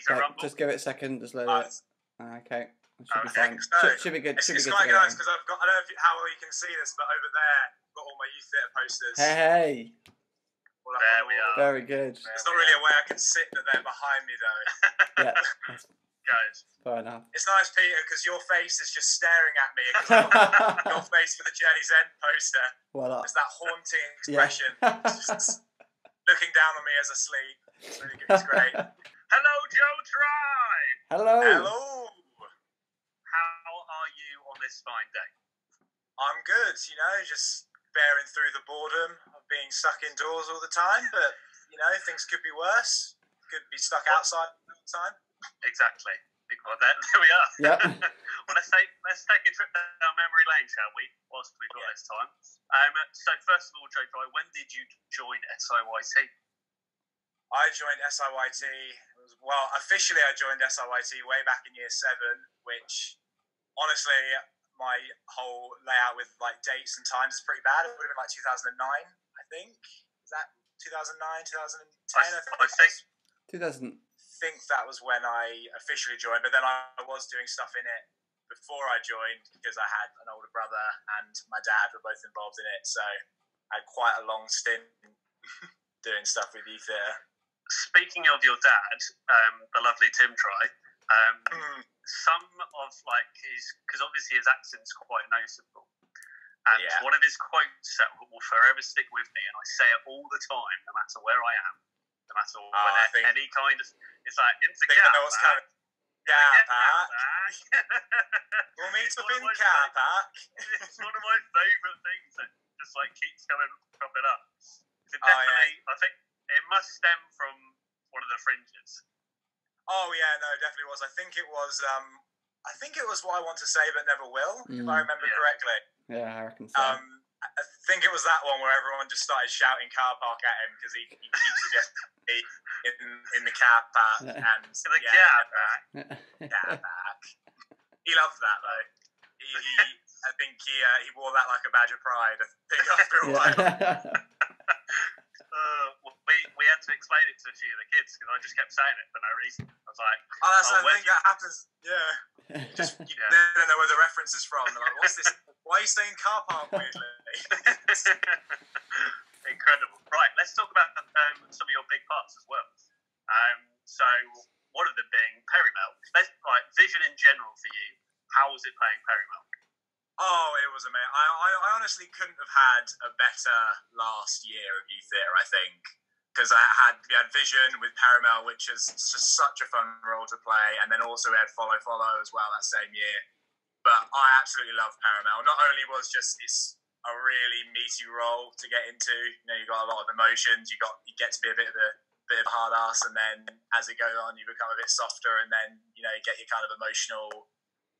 to Okay, rumble? just give it a second. Just let it. Okay, it should be Okay. fine. So, Should be good. It's, Should be it's good quite to go. nice because I've got, I don't know how well you can see this, but over there, I've got all my youth theatre posters. Hey, all up There on the we wall. are. very good. There's not really a way I can sit that they're behind me, though. Yeah, that's Guys. fair enough. It's nice, Peter, because your face is just staring at me. I've got your face for the Journey's End poster. Well, There's that haunting yeah. expression. Just looking down on me as I sleep. It's really good. It's great. Hello, Joe Drye. Hello. Hello. How are you on this fine day? I'm good, just bearing through the boredom of being stuck indoors all the time. But, things could be worse. Could be stuck outside all the time. Exactly. Well, there we are. Yep. Well, let's take a trip down memory lane, shall we? Whilst we've got this time. So first of all, Joe Drye, when did you join SIYT? I joined SIYT. Well, officially, I joined SIYT way back in year 7, which honestly, my whole layout with dates and times is pretty bad. It would have been 2009, I think. Is that 2009, 2010? I think 2000. I think that was when I officially joined, but then I was doing stuff in it before I joined because I had an older brother and my dad were both involved in it, so I had quite a long stint doing stuff with youth theatre. Speaking of your dad, the lovely Tim Drye, some of his, because obviously his accent's quite noticeable, and one of his quotes that will forever stick with me, and I say it all the time, no matter where I am, no matter any kind of, it's like, into car park. We'll meet up in car park. It's one of my favourite things that just keeps cropping up. It definitely, I think it must stem from one of the fringes. Oh yeah, no, it definitely was. I think it was What I Want to Say But Never Will, if I remember correctly. Yeah, I reckon so. I think it was that one where everyone just started shouting car park at him because he keeps suggesting in the car park and car park. Car park. He loved that though. I think he wore that like a badge of pride. I think after a while. We had to explain it to a few of the kids because I just kept saying it for no reason. I was like, I think that happens. Yeah. Just they don't know where the reference is from. They're like, what's this? Why are you saying car park weirdly? Incredible. Right, let's talk about some of your big parts as well. So one of them being Perry-Mel. Vision in general for you. How was it playing Perry-Mel? Oh, it was amazing. I honestly couldn't have had a better last year of youth theatre, I think. Because we had Vision with Perry-Mel, which is just such a fun role to play, and then also we had Follow as well that same year. But I absolutely love Perry-Mel. Not only was it's a really meaty role to get into, you got a lot of emotions, you get to be a bit of a hard ass, and then as it goes on, you become a bit softer, and then you get your kind of emotional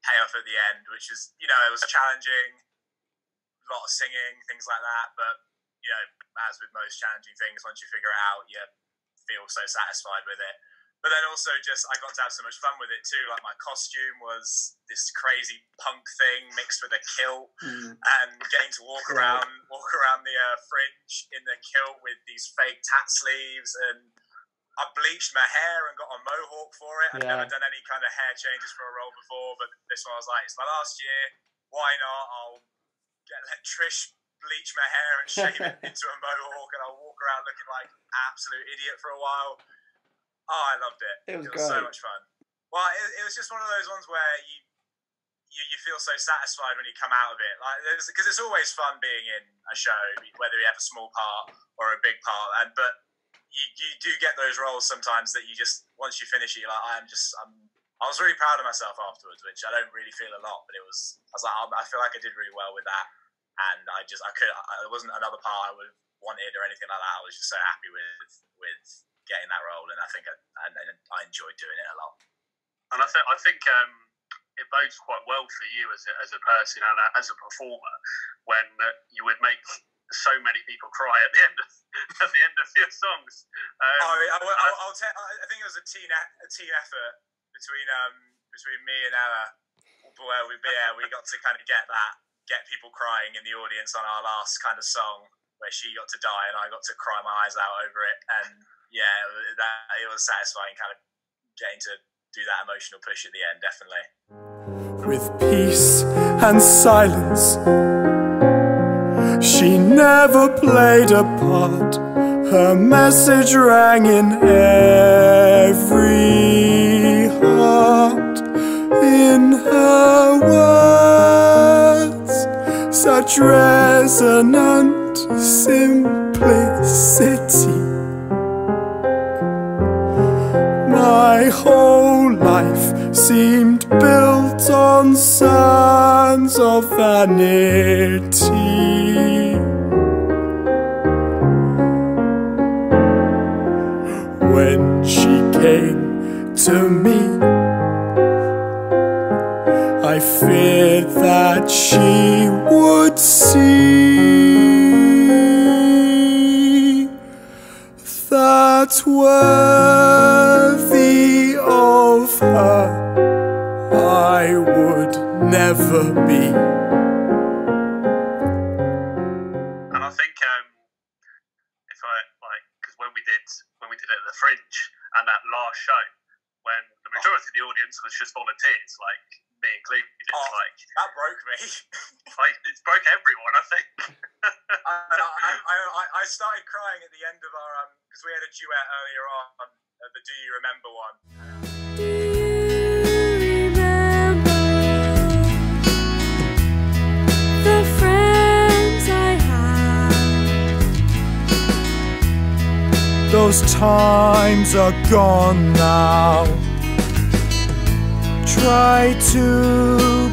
payoff at the end, which is it was challenging, a lot of singing, things like that, but. As with most challenging things, once you figure it out, you feel so satisfied with it. But then also I got to have so much fun with it too. Like my costume was this crazy punk thing mixed with a kilt, and getting to walk around the fringe in the kilt with these fake tat sleeves. And I bleached my hair and got a mohawk for it. I'd never done any kind of hair changes for a role before, but this one I was like, it's my last year. Why not? I'll let Trish bleach my hair and shave it into a mohawk, and I'll walk around looking like an absolute idiot for a while. Oh, I loved it. It was so much fun. Well, it was just one of those ones where you feel so satisfied when you come out of it, because it's always fun being in a show, whether you have a small part or a big part, but you do get those roles sometimes that you just, once you finish it, you're like, I was really proud of myself afterwards, which I don't really feel a lot, but I was like, I feel like I did really well with that. And it wasn't another part I would have wanted or anything like that. I was just so happy with getting that role, and I think I enjoyed doing it a lot. And I think it bodes quite well for you as a person and as a performer when you would make so many people cry at the end of your songs. I think it was a team effort between me and Ella, where we got to kind of get people crying in the audience on our last kind of song, where she got to die and I got to cry my eyes out over it, and it was satisfying kind of getting to do that emotional push at the end, definitely. With peace and silence, she never played a part. Her message rang in every heart. In her words, such resonant simplicity. My whole life seemed built on sands of vanity. When she came to me, I feared that she would see that worthy of her I would never be. And I think if I because when we did it at the Fringe and that last show, when the majority of the audience was just volunteers, like me included, that broke me. It broke everyone, I think. I started crying at the end of our because we had a duet earlier on, the Do You Remember one. Do you remember the friends I had? Those times are gone now. Try to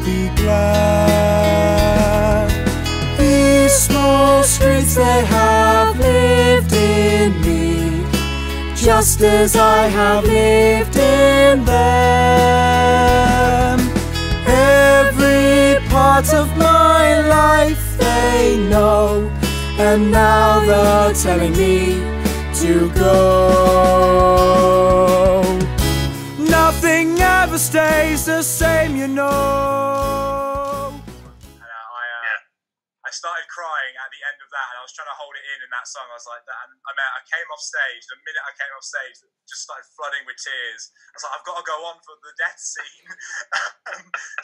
be glad. These small streets, they have lived in me, just as I have lived in them. Every part of my life they know, and now they're telling me to go. Nothing ever stays the same, you know. I started crying at the end of that, and I was trying to hold it in that song. I was like, that, and I came off stage. The minute I came off stage, it just started flooding with tears. I was like, I've got to go on for the death scene.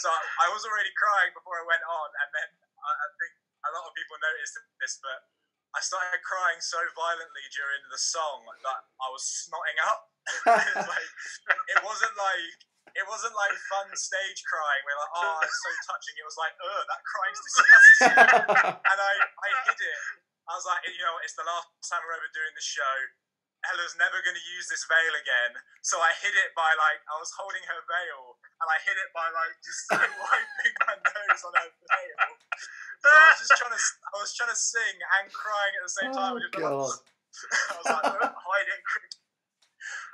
So I was already crying before I went on, and then I think a lot of people noticed this, but I started crying so violently during the song that I was snotting up. It wasn't like fun stage crying. We're like, oh, it's so touching. It was like, that crying's disgusting. And I hid it. I was like, you know, it's the last time we're ever doing the show. Ella's never going to use this veil again. So I hid it by I was holding her veil, and I hid it by just wiping my nose on her veil. So I was trying to sing and crying at the same time. Oh, God. I was like, hide it.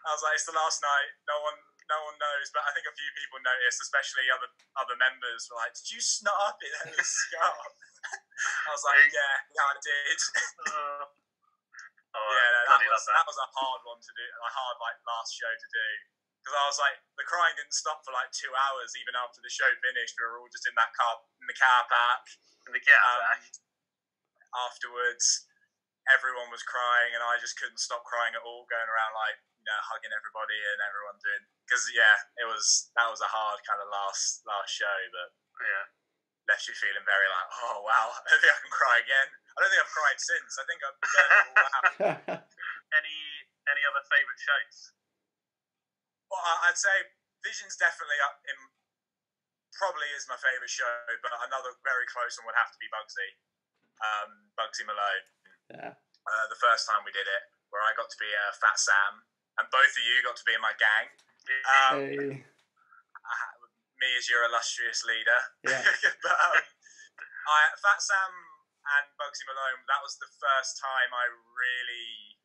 I was like, it's the last night. No one knows, but I think a few people noticed, especially other members were like, "Did you snot up in Ella's scarf?" I was like, "Yeah, I did." That was a hard one to do, a hard last show to do, because I was like, the crying didn't stop for 2 hours even after the show finished. We were all just in the car park. Afterwards, everyone was crying, and I just couldn't stop crying at all, going around hugging everybody and everyone doing, because that was a hard kind of last show, but left you feeling very oh wow, I don't think I can cry again. I don't think I've cried since. I think I've done it all out. Any other favourite shows? Well, I'd say Vision's definitely up in, probably is my favourite show, but another very close one would have to be Bugsy Malone. Yeah. The first time we did it, where I got to be Fat Sam, and both of you got to be in my gang. Hey. Me as your illustrious leader. Yeah. But Fat Sam and Bugsy Malone, that was the first time I really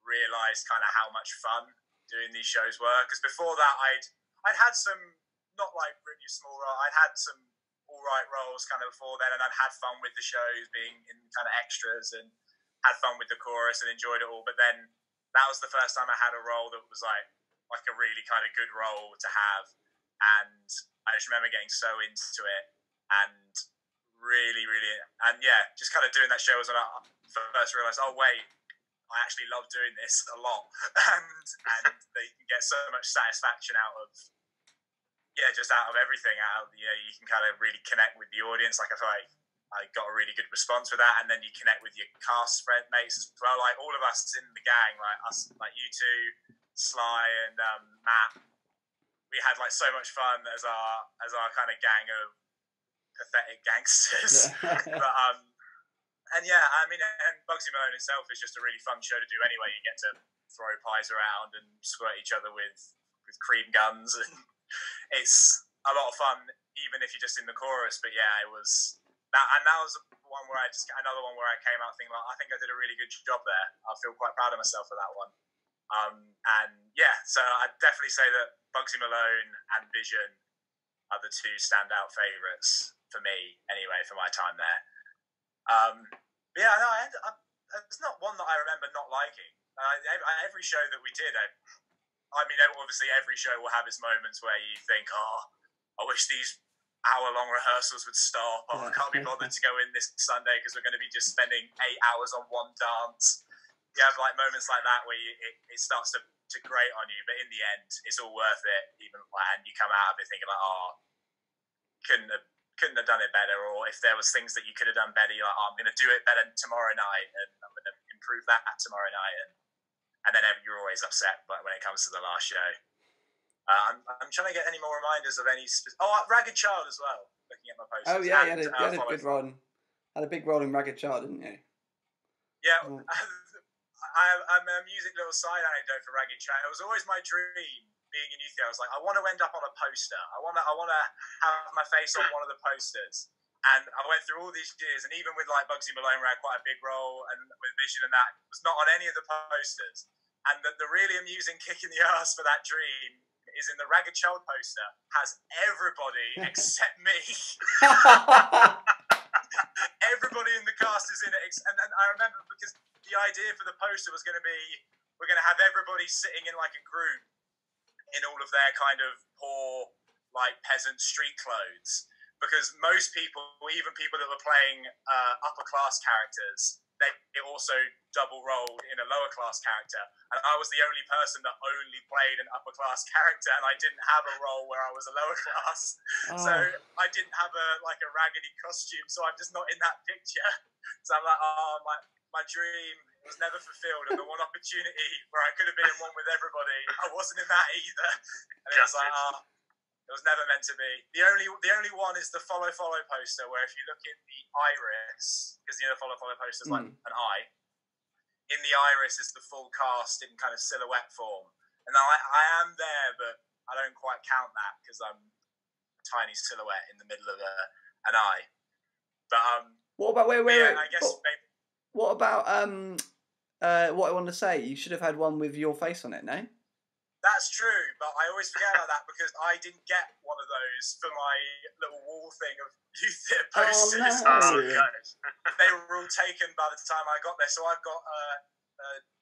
realised kind of how much fun doing these shows were. Because before that, I'd had some, not really small role, I'd had some all right roles kind of before then, and I'd had fun with the shows, being in kind of extras, and had fun with the chorus and enjoyed it all. But then that was the first time I had a role that was like a really kind of good role to have, and I just remember getting so into it, and really, and just kind of doing that show was when I first realised, oh wait, I actually love doing this a lot, and they can get so much satisfaction out of just out of everything. You can kind of really connect with the audience. Like I feel like I got a really good response with that, and then you connect with your cast mates as well. Like all of us in the gang, like us, like you two, Sly and Matt, we had like so much fun as our kind of gang of pathetic gangsters. But and Bugsy Malone itself is just a really fun show to do anyway. You get to throw pies around and squirt each other with cream guns, and it's a lot of fun, even if you're just in the chorus. But yeah, it was that, and that was another one where I came out thinking, like, I think I did a really good job there. I feel quite proud of myself for that one. And yeah, so I'd definitely say that Bugsy Malone and Vision are the two standout favourites for me, anyway, for my time there. But yeah, no, there's not one that I remember not liking. Every show that we did, obviously every show will have its moments where you think, I wish these hour-long rehearsals would stop. I can't be bothered to go in this Sunday because we're going to be just spending 8 hours on one dance. You have like moments like that where it starts to grate on you, but in the end, it's all worth it. And you come out of it thinking like, couldn't have done it better, or if there was things that you could have done better, you're like, I'm going to do it better tomorrow night, and I'm going to improve that tomorrow night, and then you're always upset. But when it comes to the last show, I'm trying to get any more reminders of any. Ragged Child as well. Looking at my posters. Oh yeah, you had a good run. Had a big role in Ragged Child, didn't you? Yeah. I'm a music little side anecdote for Ragged Child. It was always my dream. Being in youth, I was like, I want to end up on a poster. I want to have my face on one of the posters. And I went through all these years, and even with like Bugsy Malone, where I had quite a big role, and with Vision and that, was not on any of the posters. And the really amusing kick in the arse for that dream is in the Ragged Child poster has everybody except me. Everybody in the cast is in it, and I remember because the idea for the poster was going to be we're going to have everybody sitting in like a group in all of their kind of poor, like, peasant street clothes. Because most people, even people that were playing upper-class characters, they also double-rolled in a lower-class character. And I was the only person that only played an upper-class character, and I didn't have a role where I was a lower class. So I didn't have a raggedy costume, so I'm just not in that picture. So I'm like, my dream was never fulfilled, and the one opportunity where I could have been in one with everybody, I wasn't in that either. And it was like, it was never meant to be. The only one is the follow poster, where if you look in the iris, because the follow poster is like an eye. In the iris is the full cast in kind of silhouette form, and I am there, but I don't quite count that because I'm a tiny silhouette in the middle of an eye. But what about wait? I guess maybe. What about what I want to say? You should have had one with your face on it, no? That's true, but I always forget about that because I didn't get one of those for my little wall thing of youth theatre posters. Oh, no. They were all taken by the time I got there. So I've got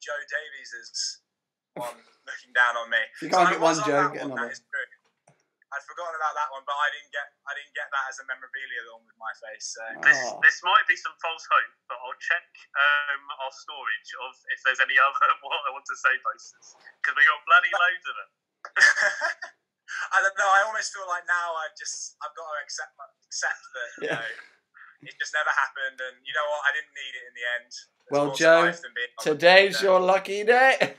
Joe Davies's one looking down on me. You can't get one, Joe. Get another. another. That is true. I'd forgotten about that one, but I didn't get that as a memorabilia on with my face. So. This might be some false hope, but I'll check our storage of if there's any other what I want to say posters, because we got bloody loads of them. I don't know. I almost feel like now I've got to accept that you know it just never happened, and you know what? I didn't need it in the end. Well, Joe, today's your lucky day.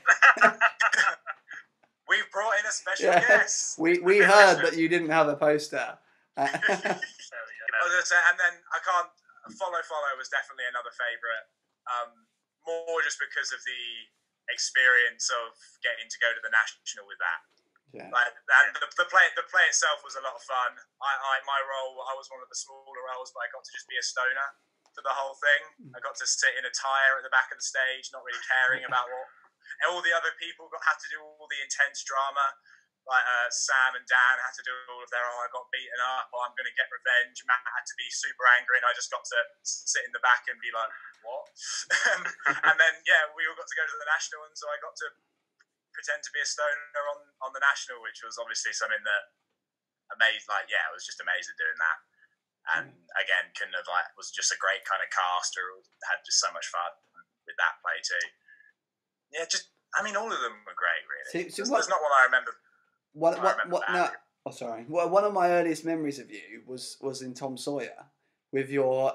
We've brought in a special guest. We heard that you didn't have a poster. And then I can't follow was definitely another favourite. More just because of the experience of getting to go to the national with that. Yeah. And the play itself was a lot of fun. My role, I was one of the smaller roles, but I got to just be a stoner for the whole thing. I got to sit in a tyre at the back of the stage, not really caring about what. And all the other people had to do all the intense drama. Like Sam and Dan had to do all of their, I got beaten up, or I'm going to get revenge. Matt had to be super angry, and I just got to sit in the back and be like, what? And then, we all got to go to the national, and so I got to pretend to be a stoner on the national, which was obviously something that it was just amazing doing that. And again, was just a great kind of cast, or had just so much fun with that play too. I mean, all of them were great, really. So There's not one I remember. One of my earliest memories of you was in Tom Sawyer with your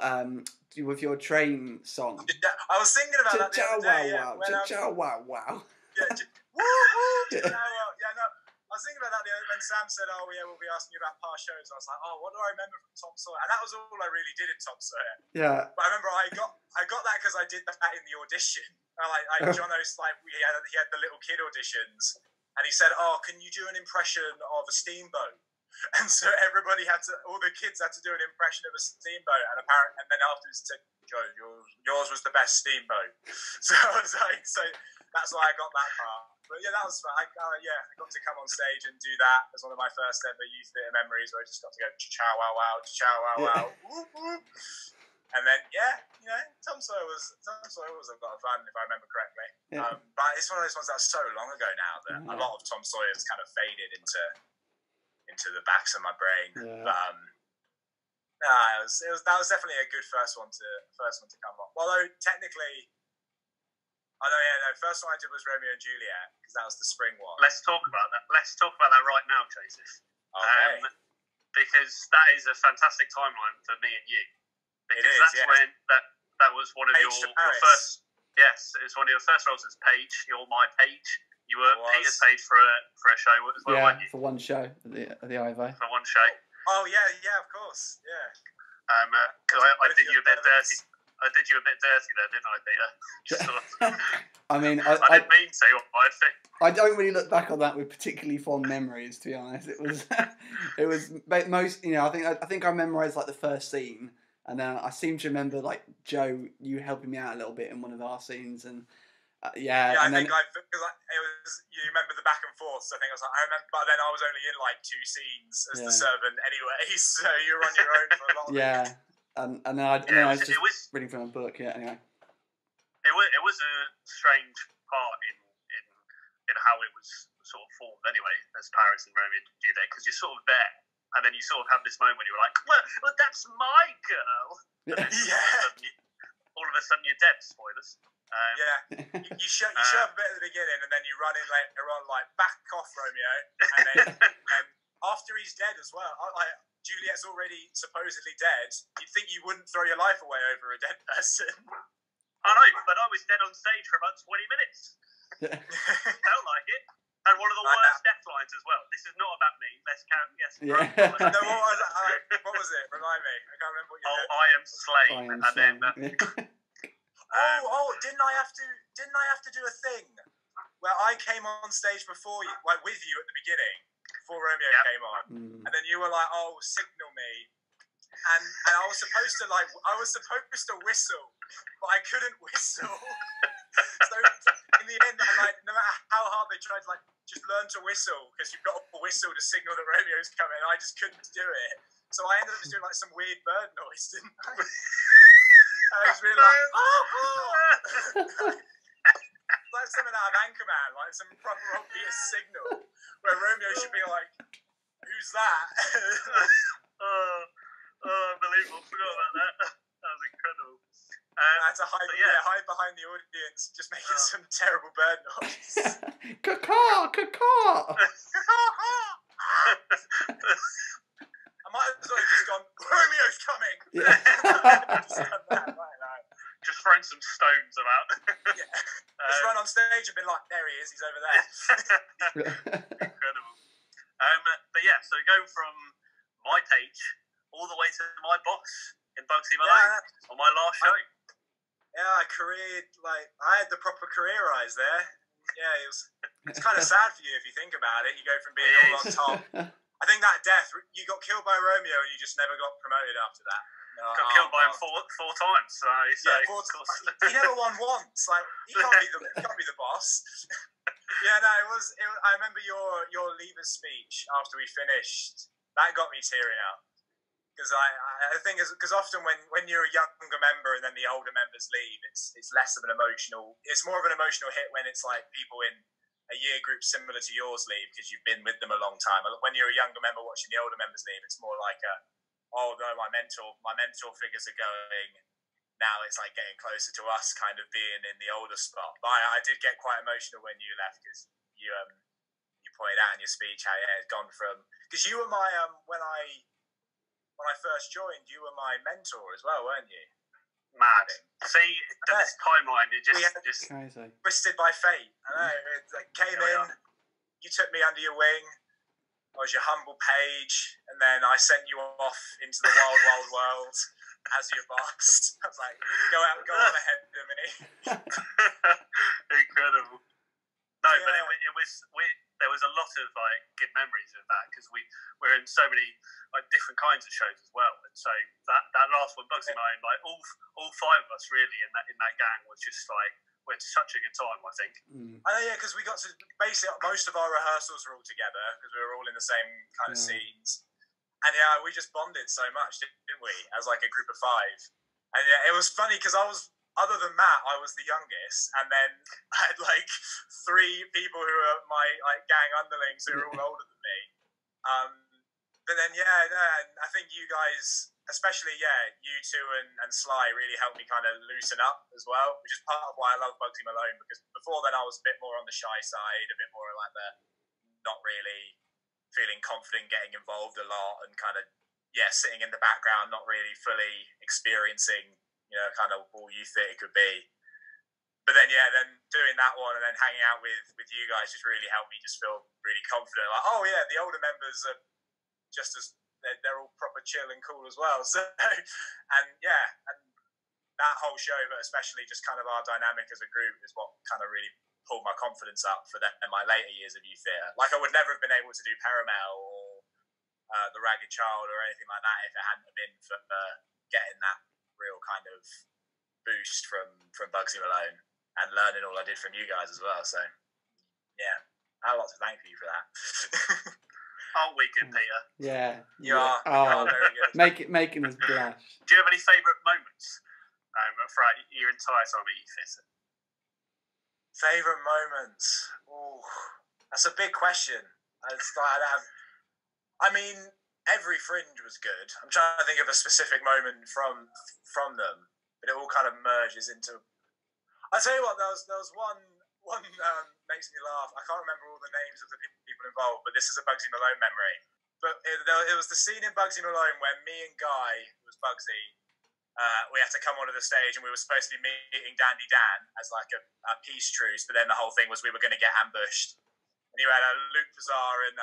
train song. I was thinking about that the other day. Wow. Yeah, woo woo. Yeah, no. I was thinking about that the other when Sam said, "Oh yeah, we'll be asking you about past shows." I was like, "Oh, what do I remember from Tom Sawyer?" And that was all I really did in Tom Sawyer. Yeah. But I remember I got that because I did that in the audition. John Ost, he had the little kid auditions, and he said, "Oh, can you do an impression of a steamboat?" And so all the kids had to do an impression of a steamboat, and then afterwards said, "Joe, yours was the best steamboat." So I was like, that's why I got that part. But yeah, that was fun. I got to come on stage and do that as one of my first ever youth theatre memories, where I just got to go chow wow wow, chow wow wow, whoop whoop. And then Tom Sawyer was a lot of fun if I remember correctly. Yeah. But it's one of those ones that's so long ago now that a lot of Tom Sawyer's kind of faded into the backs of my brain. Yeah. But that was definitely a good first one to come on. Although technically. First one I did was Romeo and Juliet, because that was the spring one. Let's talk about that. Let's talk about that right now, Joseph. Okay. Because that is a fantastic timeline for me and you. Because when that was one of your first. Yes, it was one of your first roles as Paige. You're my Paige. You were Peter's Paige for a show as well, weren't you? For one show at the Ives. For one show. Oh yeah, of course, yeah. Because I did you a bit dirty. I did you a bit dirty there, didn't I, Peter? I mean, I didn't mean to. I think. I don't really look back on that with particularly fond memories, to be honest. It was most. I think I memorised like the first scene, and then I seem to remember like Joe, you helping me out a little bit in one of our scenes, and Yeah, I think it was. You remember the back and forth. So I think I remember, but then I was only in like 2 scenes as the servant anyway, so you were on your own for a lot of it. And then I was just reading from a book. Yeah, anyway. It was a strange part in how it was sort of formed anyway, as Paris and Romeo do that, because you're sort of there, and then you sort of have this moment where you're like, well that's my girl. All of a sudden you're dead. Spoilers. You show up a bit at the beginning, and then you run in later on, like, back off, Romeo, and then after he's dead as well. Juliet's already supposedly dead. You'd think you wouldn't throw your life away over a dead person. I know, but I was dead on stage for about 20 minutes. Felt like it. And one of the worst death lines as well. This is not about me. Let's count. Yes. No, what was it? Remind me. I can't remember what you said. I am slain. Then. Didn't I have to do a thing where I came on stage before you, like with you at the beginning, before Romeo came on, and then you were like, "Oh, signal me," and I was supposed to whistle, but I couldn't whistle. So in the end, no matter how hard they tried to just learn to whistle, because you've got a whistle to signal that Romeo's coming, I just couldn't do it. So I ended up just doing like some weird bird noise, didn't I? I was really like, like something out of Anchorman, like some proper obvious signal, where Romeo should be like, "Who's that?" Unbelievable! Forgot about that. That was incredible. I had to hide behind the audience, just making some terrible bird noise. Caw-caw, caw-caw. I might as well have just gone, "Romeo's coming." Just throwing some stones about. Just run on stage and been like, "There he is, he's over there." Incredible. But yeah, so going from my page all the way to my boss in Bugsy Malone on my last show. I had the proper career eyes there. Yeah, it's kind of sad for you if you think about it. You go from being all on top. I think that death, you got killed by Romeo and you just never got promoted after that. Got killed by him four times. So he never won once. Like, he can't be the boss. It was. I remember your leavers speech after we finished. That got me tearing up. Because I think because often when you're a younger member and then the older members leave, it's less of an emotional. It's more of an emotional hit when it's like people in a year group similar to yours leave because you've been with them a long time. When you're a younger member watching the older members leave, it's more like oh no, my mentor figures are going. now it's like getting closer to us kind of being in the older spot. But I did get quite emotional when you left, because you pointed out in your speech how it had gone from, because you were my when I first joined, you were my mentor as well, weren't you? Mad. See, this timeline, it just crazy. Twisted by fate. I know. It came in, you took me under your wing. I was your humble page, and then I sent you off into the wild, wild world as your boss. I was like, go on ahead of me. Incredible. No, but there was a lot of like good memories of that, because we're in so many like different kinds of shows as well, and so that last one, Bugsy Malone, like all five of us really in that gang was just like, we had such a good time, I think. I know, yeah, because we got to basically most of our rehearsals were all together because we were all in the same kind of scenes, and yeah, we just bonded so much, didn't we, as like a group of five. And yeah, it was funny because other than Matt, I was the youngest, and then I had like three people who were my like gang underlings who were all older than me. But then I think you guys, especially you two and Sly, really helped me kind of loosen up as well, which is part of why I love Bugsy Malone, because before then I was a bit more on the shy side, a bit more like the not really feeling confident getting involved a lot, and kind of sitting in the background, not really fully experiencing kind of all youth theatre could be. But then doing that one and then hanging out with you guys just really helped me just feel really confident, like, oh yeah, the older members are just as they're all proper chill and cool as well. So and that whole show, but especially just kind of our dynamic as a group, is what kind of really pulled my confidence up for them in my later years of youth theatre. Like, I would never have been able to do Paramel or The Ragged Child or anything like that if it hadn't been for getting that real kind of boost from Bugsy Malone and learning all I did from you guys as well. So yeah, I have lots to thank you for that. Aren't we good, Peter? Yeah, you are very good. Making us blush. Do you have any favourite moments throughout your entire time at youth theatre? Favourite moments? Oh, that's a big question. I mean, every Fringe was good. I'm trying to think of a specific moment from them, but it all kind of merges into. I'll tell you what, there was one makes me laugh. I can't remember all the names of the people involved, but this is a Bugsy Malone memory. But it was the scene in Bugsy Malone where me and Guy, who was Bugsy, we had to come onto the stage, and we were supposed to be meeting Dandy Dan as like a peace truce, but then the whole thing was we were going to get ambushed. And you had Luke Bizarre and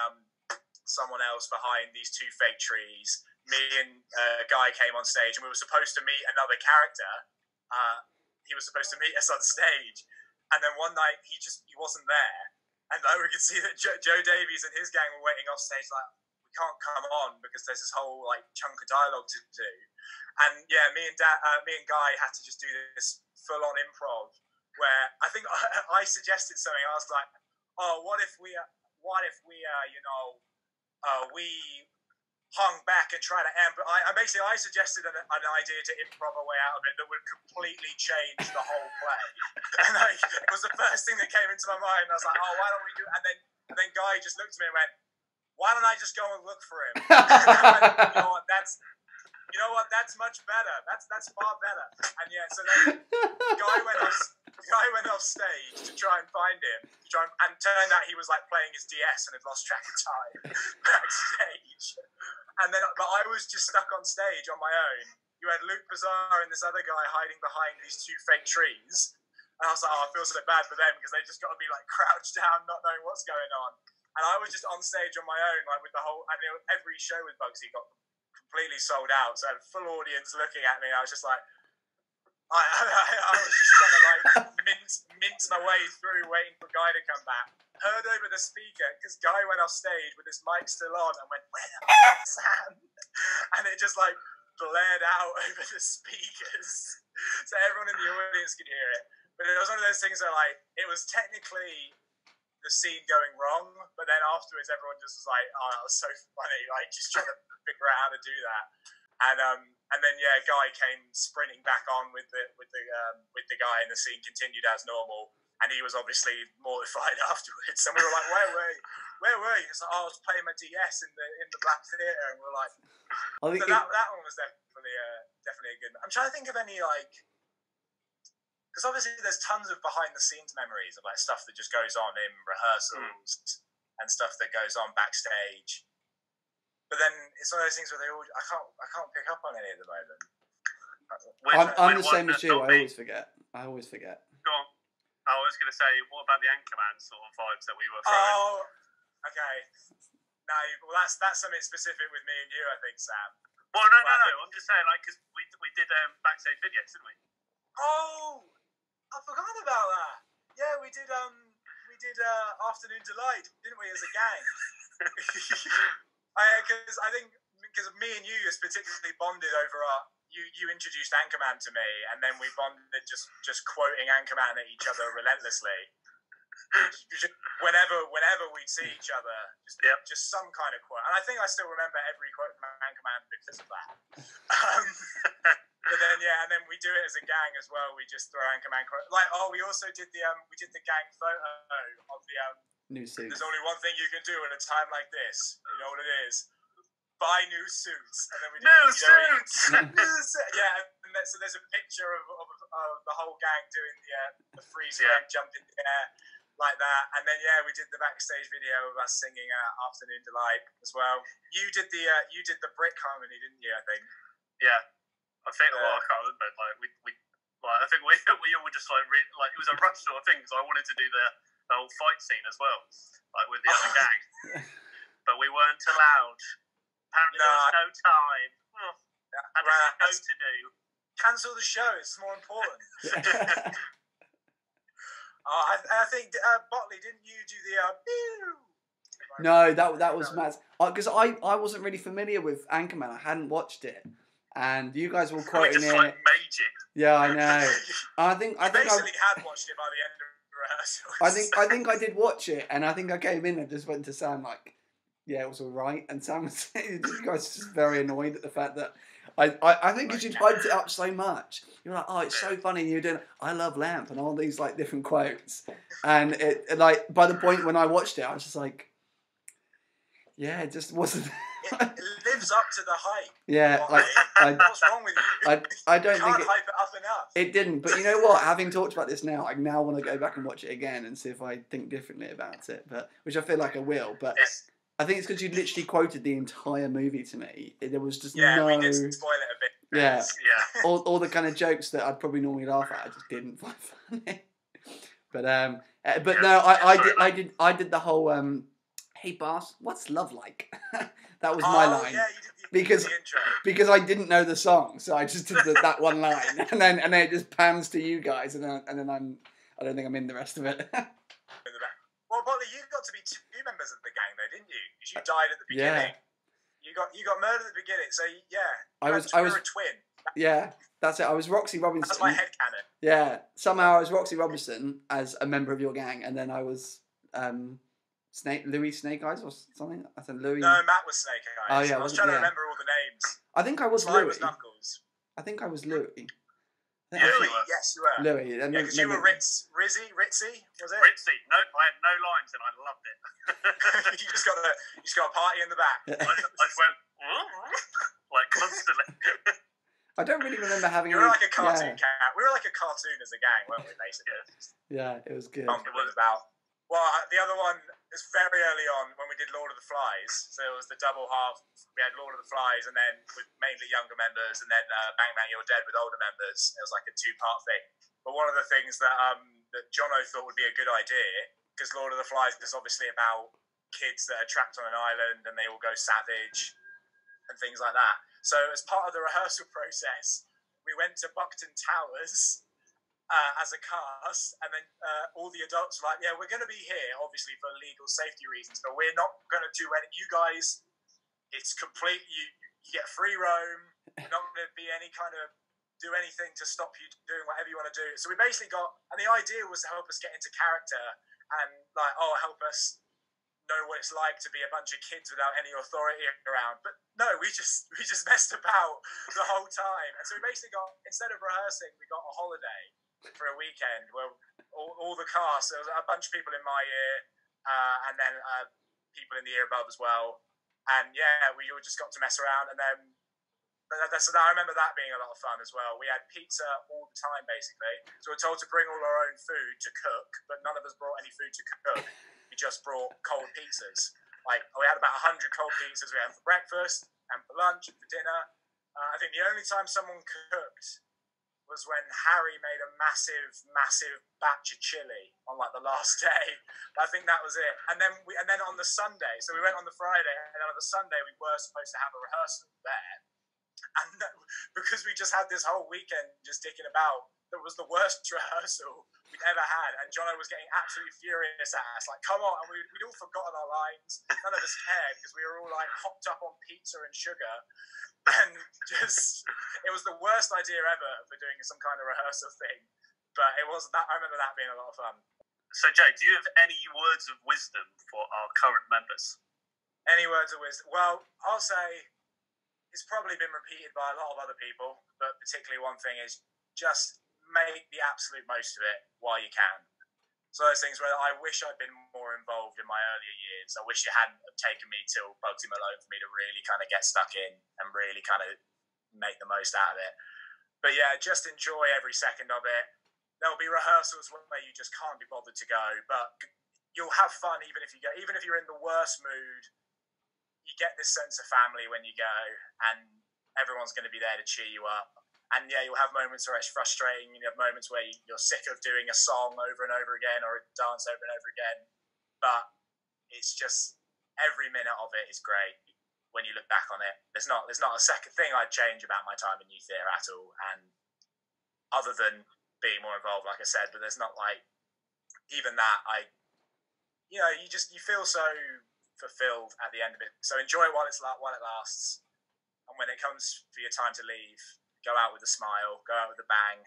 someone else behind these two fake trees. Me and Guy came on stage, and we were supposed to meet another character. He was supposed to meet us on stage, and then one night he wasn't there, and we could see that Joe Davies and his gang were waiting off stage, like, we can't come on because there's this whole like chunk of dialogue to do. And yeah, me and Guy had to just do this full on improv where I think I suggested something. I was like, oh, what if we we hung back and tried to I suggested an idea to improv a way out of it that would completely change the whole play. And it was the first thing that came into my mind. I was like, oh, why don't we do it? And then Guy just looked at me and went, why don't I just go and look for him? And I went, you know what, that's much better. That's far better. And yeah, so then Guy went off stage to try and find him, and turned out he was like playing his DS and had lost track of time backstage. And then, but I was just stuck on stage on my own. You had Luke Bizarre and this other guy hiding behind these two fake trees. And I was like, oh, I feel so bad for them because they just got to be like crouched down, not knowing what's going on. And I was just on stage on my own, like with the whole, every show with Bugsy got completely sold out. So I had a full audience looking at me. I was just like, I was just trying to like mince my way through, waiting for Guy to come back. Heard over the speaker, because Guy went off stage with his mic still on and went, where the f*** Sam? And it just like blared out over the speakers. So everyone in the audience could hear it. But it was one of those things where like, it was technically the scene going wrong, but then afterwards everyone just was like, oh, that was so funny, like just trying to figure out how to do that. And then yeah, Guy came sprinting back on with the guy, and the scene continued as normal. And he was obviously mortified afterwards. And we were like, where were you? It's like, oh, I was playing my DS in the Black Theatre, and we're like, I think so that one was definitely a good. I'm trying to think of any like, because obviously there's tons of behind the scenes memories of like stuff that just goes on in rehearsals and stuff that goes on backstage. But then it's one of those things where I can't pick up on any at the moment. I'm the same as you. I always forget. Go on. I was going to say, what about the Anchorman sort of vibes that we were throwing? Oh, okay. No, well, that's something specific with me and you, I think, Sam. Well, no. I'm just saying, like, because we did backstage videos, didn't we? Oh, I forgot about that. Yeah, we did. Afternoon Delight, didn't we, as a gang? Because me and you just particularly bonded over our. You introduced Anchorman to me, and then we bonded just quoting Anchorman at each other relentlessly. Whenever we'd see each other, just some kind of quote. And I think I still remember every quote from Anchorman because of that. But then and then we do it as a gang as well. We just throw Anchorman quote. Like, we also did the gang photo of the new suits. There's only one thing you can do at a time like this. You know what it is? Buy new suits, and then we new suits. And so there's a picture of the whole gang doing the freeze frame jump in the air like that, and then we did the backstage video of us singing "Afternoon Delight" as well. You did the Brick harmony, didn't you? I think. Yeah, I think. I can't remember. Like I think we all just like it was a rush sort of thing because I wanted to do the whole fight scene as well, like with the other gang, but we weren't allowed. Apparently there was no time. And there's to do. Cancel the show. It's more important. I think Botley, didn't you do the? No, that was mad. Because I wasn't really familiar with Anchorman. I hadn't watched it, and you guys were quoting it. Like made it. Yeah, I know. I think had watched it by the end of rehearsals. I think I did watch it, and I think I came in and just went to Sam like. Yeah, it was all right, and Sam was saying, you guys were just very annoyed at the fact that I think because you'd hyped it up so much, you're like, oh, it's so funny, and you're doing "I love Lamp" and all these like different quotes, and it like by the point when I watched it, I was just like, yeah, it just wasn't. It lives up to the hype. Yeah, what's wrong with you? I don't think hype it up enough. It didn't, but you know what? Having talked about this now, I now want to go back and watch it again and see if I think differently about it. But which I feel like I will, but. I think it's because you literally quoted the entire movie to me. There was just no. We did spoil it a bit. Yeah. All the kind of jokes that I'd probably normally laugh at, I just didn't find funny. But no, I did the whole "Hey boss, what's love like?" That was my line. Yeah, you did the intro. Because I didn't know the song, so I just did that one line, and then it just pans to you guys, and then I don't think I'm in the rest of it. Well, Botley, you got to be two members of the gang, though, didn't you? Because you died at the beginning. Yeah. You got murdered at the beginning, so I was a twin. Yeah, that's it. I was Roxy Robinson. That's my headcanon. Yeah, somehow I was Roxy Robinson as a member of your gang, and then I was Louis Snake Eyes or something. I said Louis. No, Matt was Snake Eyes. Oh yeah, I was trying to remember all the names. I think I was Sly Louis. was Knuckles. I think I was Louis. Louis, yes, you were. Louis. Yeah, because you were Ritzy, was it? Ritzy. No, I had no lines and I loved it. you just got a party in the back. I just went like constantly. I don't really remember having. You were like a cartoon cat. We were like a cartoon as a gang, weren't we? Basically. Yeah, it was good. It was about. Well, the other one is very early on when we did Lord of the Flies. So it was the double half. We had Lord of the Flies, and then with mainly younger members, and then Bang Bang You're Dead with older members. It was like a two-part thing. But one of the things that Jono thought would be a good idea, because Lord of the Flies is obviously about kids that are trapped on an island and they all go savage and things like that. So as part of the rehearsal process, we went to Buckton Towers as a cast, and then all the adults were like, yeah, we're going to be here obviously for legal safety reasons, but we're not going to do any, you guys, it's complete, you get free roam, you're not going to be any kind of do anything to stop you doing whatever you want to do. So we basically got, and the idea was to help us get into character and like, help us know what it's like to be a bunch of kids without any authority around. But no, we just messed about the whole time. And so we basically got, instead of rehearsing, we got a holiday for a weekend where all the cast, there was a bunch of people in my year, and then people in the year above as well. And yeah, we all just got to mess around, and then so I remember that being a lot of fun as well. We had pizza all the time, basically. So we were told to bring all our own food to cook, but none of us brought any food to cook. We just brought cold pizzas. Like, we had about 100 cold pizzas. We had for breakfast and for lunch and for dinner. I think the only time someone cooked was when Harry made a massive batch of chili on like the last day. I think that was it. And then on the Sunday, so we went on the Friday, and then on the Sunday we were supposed to have a rehearsal there. And because we just had this whole weekend just dicking about, that was the worst rehearsal we'd ever had. And Jono was getting absolutely furious at us, like, come on. And we'd all forgotten our lines. None of us cared because we were all like hopped up on pizza and sugar. And just, it was the worst idea ever for doing some kind of rehearsal thing. But it was that, I remember that being a lot of fun. So, Joe, do you have any words of wisdom for our current members? Any words of wisdom? Well, I'll say it's probably been repeated by a lot of other people, but particularly one thing is just make the absolute most of it while you can. So those things where I wish I'd been more involved in my earlier years. I wish it hadn't have taken me till Bugsy Malone for me to really kind of get stuck in and really kind of make the most out of it. But yeah, just enjoy every second of it. There'll be rehearsals where you just can't be bothered to go, but you'll have fun even if you go. Even if you're in the worst mood, you get this sense of family when you go, and everyone's going to be there to cheer you up. And yeah, you'll have moments where it's frustrating. You have moments where you're sick of doing a song over and over again, or a dance over and over again. But it's just, every minute of it is great when you look back on it. There's not a second thing I'd change about my time in youth theatre at all. And other than being more involved, like I said, but there's not like, even that, you feel so fulfilled at the end of it. So enjoy it while it lasts. And when it comes for your time to leave, go out with a smile, go out with a bang,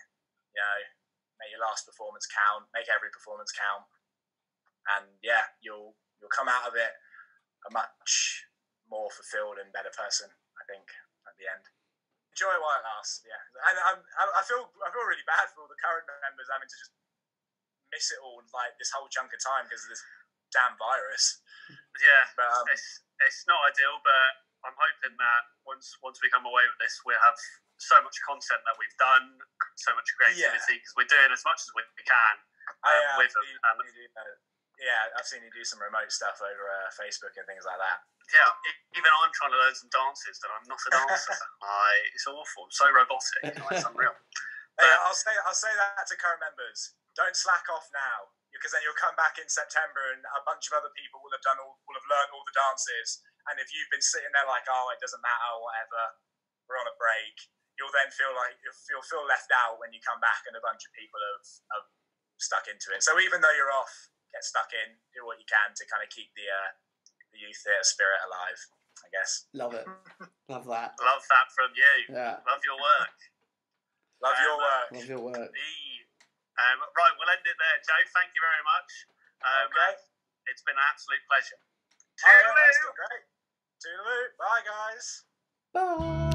make your last performance count, make every performance count. And yeah, you'll come out of it a much more fulfilled and better person, I think, at the end. Enjoy it while it lasts, yeah. And I feel really bad for all the current members having to just miss it all, like this whole chunk of time because of this damn virus. Yeah, but it's not ideal, but I'm hoping that once we come away with this, we'll have so much content that we've done, so much creativity, because we're doing as much as we can with them. I've seen you do some remote stuff over Facebook and things like that. Yeah, even I'm trying to learn some dances, and I'm not a dancer. It's awful. I'm so robotic. It's unreal. I'll say that to current members. Don't slack off now, because then you'll come back in September and a bunch of other people will have learned all the dances. And if you've been sitting there like, oh, it doesn't matter, or whatever, we're on a break, you'll then feel like you'll feel left out when you come back and a bunch of people have stuck into it. So even though you're off, get stuck in, do what you can to kind of keep the youth theatre spirit alive, I guess. Love it. Love that. Love that from you. Yeah. Love your work. Love your work. Love your work. Right, we'll end it there. Joe, thank you very much. Okay. It's been an absolute pleasure. Toodaloo. Great. Toodaloo. Bye, guys. Bye.